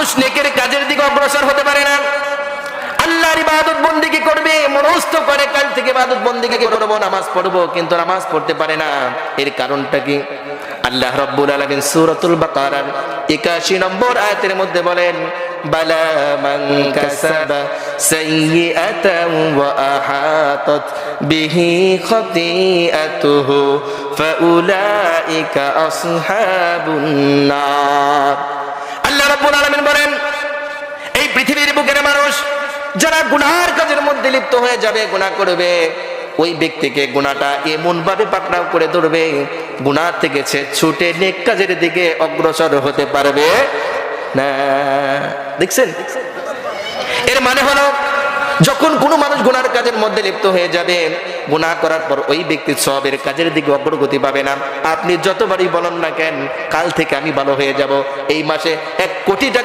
মানুষ নেকের কাজের দিকে অগ্রসর হতে পারে না। আল্লাহর ইবাদত বন্দেগী করবে, মনস্থ করে কাল থেকে ইবাদত বন্দেগী করব, নামাজ পড়বো, কিন্তু নামাজ পড়তে পারে না। এর কারণটা কি? আল্লাহ রাব্বুল আলামিন সূরাতুল বাকারার ৮১ নম্বর আয়াতের মধ্যে বলেন, বালা মান কাসাবা সাইয়্যাতান ওয়া আহাতাত বিহি খাতিআতুহু ফাউলাইকা আসহাবুন নার। আল্লাহ রাব্বুল আলামিন বলেন, এই পৃথিবীর বুকের মানুষ যারা গুনাহের কাজের মধ্যে লিপ্ত হয়ে যাবে, গুনাহ করবে, ওই ব্যক্তিকে গুনাহটা এমন ভাবে পাকড়াও করে ধরবে, গুনাহ থেকে সে ছুটে নেক কাজের দিকে অগ্রসর হতে পারবে না। দেখছেন? এর মানে হলো, যখন কোনো মানুষ গুনার কাজের মধ্যে লিপ্ত হয়ে যাবে, গুনাহ করার পর ওই ব্যক্তি সওয়াবের কাজের দিকে অগ্রগতি পাবে না। আপনি যতবারই বলেন না কেন, কাল থেকে আমি ভালো হয়ে যাব, এই মাসে ১ কোটি টাকা